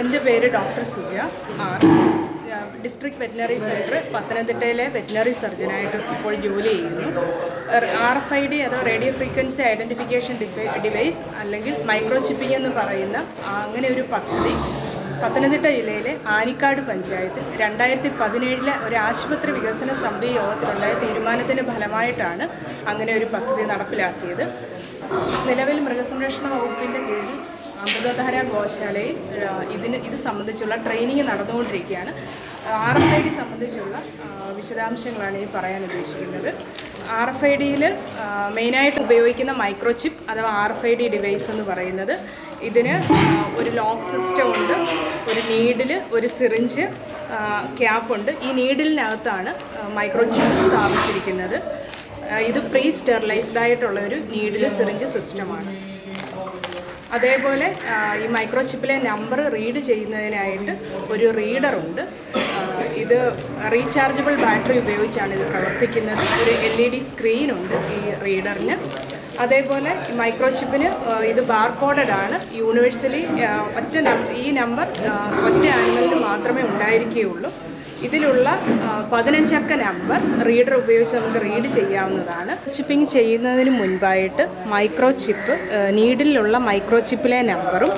എൻ്റെ പേര് doctor Suja R. District veterinary center പത്തനംതിട്ടയിലെ വെറ്റിനറി സർജനായിട്ട് ഇപ്പോൾ ജോലി ചെയ്യുന്നു. RFID അത് റേഡിയോ ഫ്രീക്വൻസി ഐഡൻറ്റിഫിക്കേഷൻ ഡിവൈസ് അല്ലെങ്കിൽ മൈക്രോ ചിപ്പിംഗ് എന്ന് പറയുന്ന അങ്ങനെ ഒരു പദ്ധതി പത്തനംതിട്ട ജില്ലയിലെ ആനിക്കാട് പഞ്ചായത്തിൽ 2017 ഒരു ആശുപത്രി വികസന സമിതി യോഗത്തിലുണ്ടായ തീരുമാനത്തിൻ്റെ ഫലമായിട്ടാണ് അങ്ങനെ ഒരു പദ്ധതി നടപ്പിലാക്കിയത്. നിലവിൽ മൃഗസംരക്ഷണ വകുപ്പിൻ്റെ കീഴിൽ അമൃതധാര ഗോശാലയിൽ ഇത് സംബന്ധിച്ചുള്ള ട്രെയിനിങ് നടന്നുകൊണ്ടിരിക്കുകയാണ്. RFID സംബന്ധിച്ചുള്ള വിശദാംശങ്ങളാണ് ഈ പറയാൻ ഉദ്ദേശിക്കുന്നത്. RFIDയിൽ മെയിനായിട്ട് ഉപയോഗിക്കുന്ന മൈക്രോ ചിപ്പ് അഥവാ RFID ഡിവൈസ് എന്ന് പറയുന്നത് ഇതിന് ഒരു ലോക്ക് സിസ്റ്റം ഉണ്ട്, ഒരു നീഡിൽ, ഒരു സിറിഞ്ച്, ക്യാപ്പുണ്ട്. ഈ നീഡിലിനകത്താണ് മൈക്രോ ചിപ്പ് സ്ഥാപിച്ചിരിക്കുന്നത്. ഇത് പ്രീ സ്റ്റെറിലൈസ്ഡ് ആയിട്ടുള്ള ഒരു നീഡിൽ സിറിഞ്ച് സിസ്റ്റമാണ്. അതേപോലെ ഈ മൈക്രോ ചിപ്പിലെ നമ്പർ റീഡ് ചെയ്യുന്നതിനായിട്ട് ഒരു റീഡറുണ്ട്. ഇത് റീചാർജബിൾ ബാറ്ററി ഉപയോഗിച്ചാണ് ഇത് പ്രവർത്തിക്കുന്നത്. ഒരു LED സ്ക്രീനുണ്ട് ഈ റീഡറിന്. അതേപോലെ മൈക്രോ ചിപ്പിന് ഇത് ബാർകോഡഡ് ആണ്. യൂണിവേഴ്സലി ഈ നമ്പർ ഒറ്റ ആനിമലിന് മാത്രമേ ഉണ്ടായിരിക്കുകയുള്ളൂ. ഇതിലുള്ള 15 അക്ക നമ്പർ റീഡർ ഉപയോഗിച്ച് നമുക്ക് റീഡ് ചെയ്യാവുന്നതാണ്. ചിപ്പിംഗ് ചെയ്യുന്നതിന് മുൻപായിട്ട് മൈക്രോ ചിപ്പ് നീഡിലുള്ള മൈക്രോ ചിപ്പിലെ നമ്പറും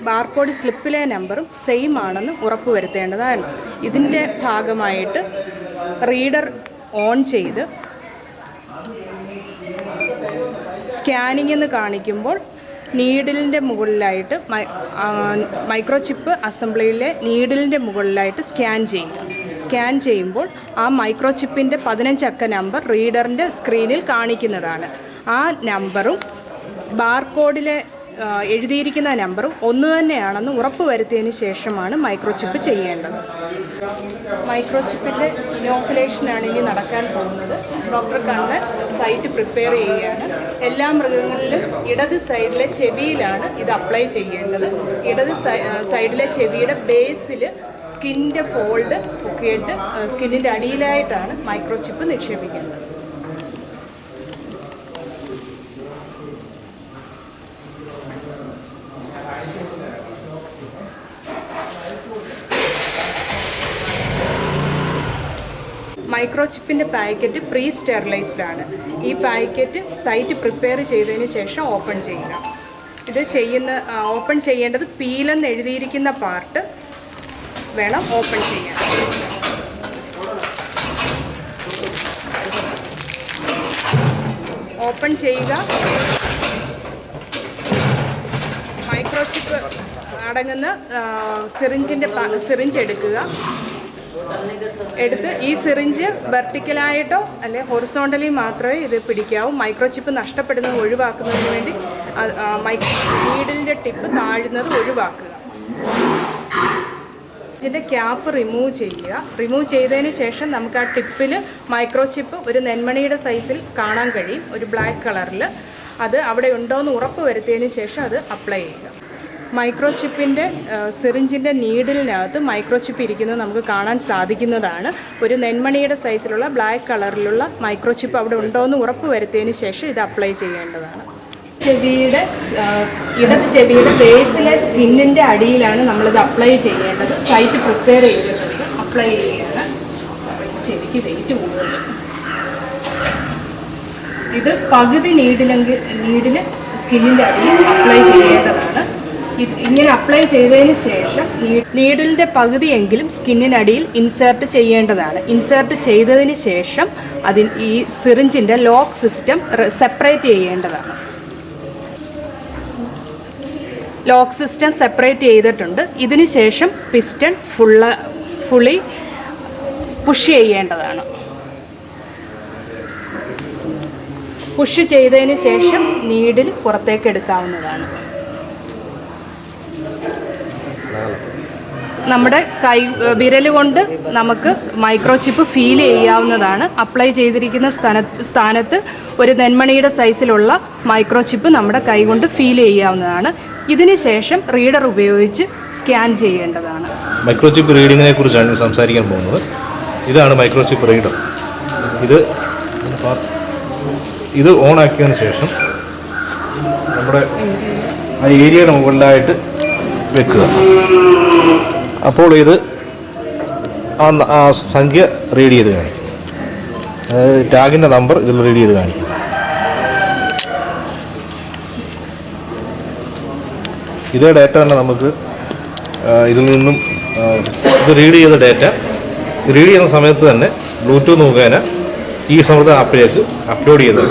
ബാർകോഡ് സ്ലിപ്പിലെ നമ്പറും സെയിം ആണെന്ന് ഉറപ്പുവരുത്തേണ്ടതാണ്. ഇതിൻ്റെ ഭാഗമായിട്ട് റീഡർ ഓൺ ചെയ്ത് സ്കാനിംഗ് എന്ന് കാണിക്കുമ്പോൾ നീഡിലിൻ്റെ മുകളിലായിട്ട് മൈക്രോ ചിപ്പ് അസംബ്ലിയിലെ നീഡിലിൻ്റെ മുകളിലായിട്ട് സ്കാൻ ചെയ്യുമ്പോൾ ആ മൈക്രോ ചിപ്പിൻ്റെ 15 അക്ക നമ്പർ റീഡറിൻ്റെ സ്ക്രീനിൽ കാണിക്കുന്നതാണ്. ആ നമ്പറും ബാർകോഡിലെ എഴുതിയിരിക്കുന്ന നമ്പറും ഒന്ന് തന്നെയാണെന്ന് ഉറപ്പ് വരുത്തിയതിന് ശേഷമാണ് മൈക്രോ ചിപ്പ് ചെയ്യേണ്ടത്. മൈക്രോ ചിപ്പിൻ്റെ ഇനോക്കുലേഷനാണ് ഇനി നടക്കാൻ പോകുന്നത്. ഡോക്ടർ കണ്ണ് സൈറ്റ് പ്രിപ്പയർ ചെയ്യുകയാണ്. എല്ലാ മൃഗങ്ങളിലും ഇടത് സൈഡിലെ ചെവിയിലാണ് ഇത് അപ്ലൈ ചെയ്യേണ്ടത്. ഇടത് സൈഡിലെ ചെവിയുടെ ബേസിൽ സ്കിന്നിൻ്റെ ഫോൾഡ് പൊക്കിയിട്ട് സ്കിന്നിൻ്റെ അടിയിലായിട്ടാണ് മൈക്രോ ചിപ്പ് നിക്ഷേപിക്കേണ്ടത്. മൈക്രോ ചിപ്പിൻ്റെ പാക്കറ്റ് പ്രീ സ്റ്റെറിലൈസ്ഡ് ആണ്. ഈ പാക്കറ്റ് സൈറ്റ് പ്രിപ്പയർ ചെയ്തതിന് ശേഷം ഓപ്പൺ ചെയ്യുക. ഓപ്പൺ ചെയ്യേണ്ടത് പീലെന്ന് എഴുതിയിരിക്കുന്ന പാർട്ട് വേണം ഓപ്പൺ ചെയ്യാൻ. ഓപ്പൺ ചെയ്യുക. മൈക്രോ ചിപ്പ് അടങ്ങുന്ന സിറിഞ്ച് എടുത്ത് ഈ സിറിഞ്ച് വെർട്ടിക്കലായിട്ടോ അല്ലെ ഹൊറിസോണ്ടലി മാത്രമേ ഇത് പിടിക്കാവൂ. മൈക്രോ ചിപ്പ് നഷ്ടപ്പെടുന്നത് ഒഴിവാക്കുന്നതിന് വേണ്ടി നീഡിലിൻ്റെ ടിപ്പ് താഴുന്നത് ഒഴിവാക്കുക. ഇതിൻ്റെ ക്യാപ്പ് റിമൂവ് ചെയ്യുക. റിമൂവ് ചെയ്തതിന് ശേഷം നമുക്ക് ആ ടിപ്പിൽ മൈക്രോ ചിപ്പ് ഒരു നെന്മണിയുടെ സൈസിൽ കാണാൻ കഴിയും, ഒരു ബ്ലാക്ക് കളറിൽ. അത് അവിടെ ഉണ്ടോയെന്ന് ഉറപ്പ് വരുത്തിയതിന് ശേഷം അത് അപ്ലൈ ചെയ്യുക. മൈക്രോ ചിപ്പിൻ്റെ സിറിഞ്ചിൻ്റെ നീഡിലിനകത്ത് മൈക്രോ ചിപ്പ് ഇരിക്കുന്നത് നമുക്ക് കാണാൻ സാധിക്കുന്നതാണ്. ഒരു നെന്മണിയുടെ സൈസിലുള്ള ബ്ലാക്ക് കളറിലുള്ള മൈക്രോ ചിപ്പ് അവിടെ ഉണ്ടോയെന്ന് ഉറപ്പ് വരുത്തിയതിന് ശേഷം ഇത് അപ്ലൈ ചെയ്യേണ്ടതാണ്. ഇടത് ചെവിയുടെ ബേസിലെ സ്കിന്നിൻ്റെ അടിയിലാണ് നമ്മളിത് അപ്ലൈ ചെയ്യേണ്ടത്. സൈറ്റ് പ്രിപ്പയർ ചെയ്തിട്ടുണ്ട്, അപ്ലൈ ചെയ്യുകയാണ്. ചെവിക്ക് വെയിറ്റ് കൂടുതൽ. ഇത് പകുതി നീഡിൽ സ്കിന്നിൻ്റെ അടിയിൽ അപ്ലൈ ചെയ്യേണ്ടതാണ്. ഇങ്ങനെ അപ്ലൈ ചെയ്തതിന് ശേഷം നീഡിലിൻ്റെ പകുതിയെങ്കിലും സ്കിന്നിനടിയിൽ ഇൻസേർട്ട് ചെയ്യേണ്ടതാണ്. ഇൻസേർട്ട് ചെയ്തതിന് ശേഷം ഈ സിറിഞ്ചിൻ്റെ ലോക്ക് സിസ്റ്റം സെപ്പറേറ്റ് ചെയ്യേണ്ടതാണ്. ലോക്ക് സിസ്റ്റം സെപ്പറേറ്റ് ചെയ്തിട്ടുണ്ട്. ഇതിന് ശേഷം പിസ്റ്റൺ ഫുള്ളി പുഷ് ചെയ്യേണ്ടതാണ്. പുഷ് ചെയ്തതിന് ശേഷം നീഡിൽ പുറത്തേക്ക് എടുക്കാവുന്നതാണ്. നമ്മുടെ വിരൽ കൊണ്ട് നമുക്ക് മൈക്രോ ചിപ്പ് ഫീൽ ചെയ്യാവുന്നതാണ്. അപ്ലൈ ചെയ്തിരിക്കുന്ന സ്ഥാനത്ത് ഒരു നെന്മണിയുടെ സൈസിലുള്ള മൈക്രോ ചിപ്പ് നമ്മുടെ കൈ കൊണ്ട് ഫീൽ ചെയ്യാവുന്നതാണ്. ഇതിന് ശേഷം റീഡർ ഉപയോഗിച്ച് സ്കാൻ ചെയ്യേണ്ടതാണ്. മൈക്രോ ചിപ്പ് റീഡിങ്ങിനെ കുറിച്ചാണ് സംസാരിക്കാൻ പോകുന്നത്. ഇതാണ് മൈക്രോ ചിപ്പ് റീഡർ. ഇത് ഓൺ ആക്കിയതിന് ശേഷം നമ്മുടെ ആ ഏരിയയുടെ മുകളിലായിട്ട് വെക്കുക. അപ്പോൾ ഇത് ആ സംഖ്യ റീഡ് ചെയ്ത് കാണിക്കും. അതായത് ടാഗിൻ്റെ നമ്പർ ഇതിൽ റീഡ് ചെയ്ത് കാണിക്കും. ഇതേ ഡാറ്റ തന്നെ നമുക്ക് ഇതിൽ നിന്നും ഇത് റീഡ് ചെയ്ത ഡാറ്റ റീഡ് ചെയ്യുന്ന സമയത്ത് തന്നെ ബ്ലൂടൂത്ത് മുഖേന ഈ സമൃദ്ധ ആപ്പിലേക്ക് അപ്ലോഡ് ചെയ്ത്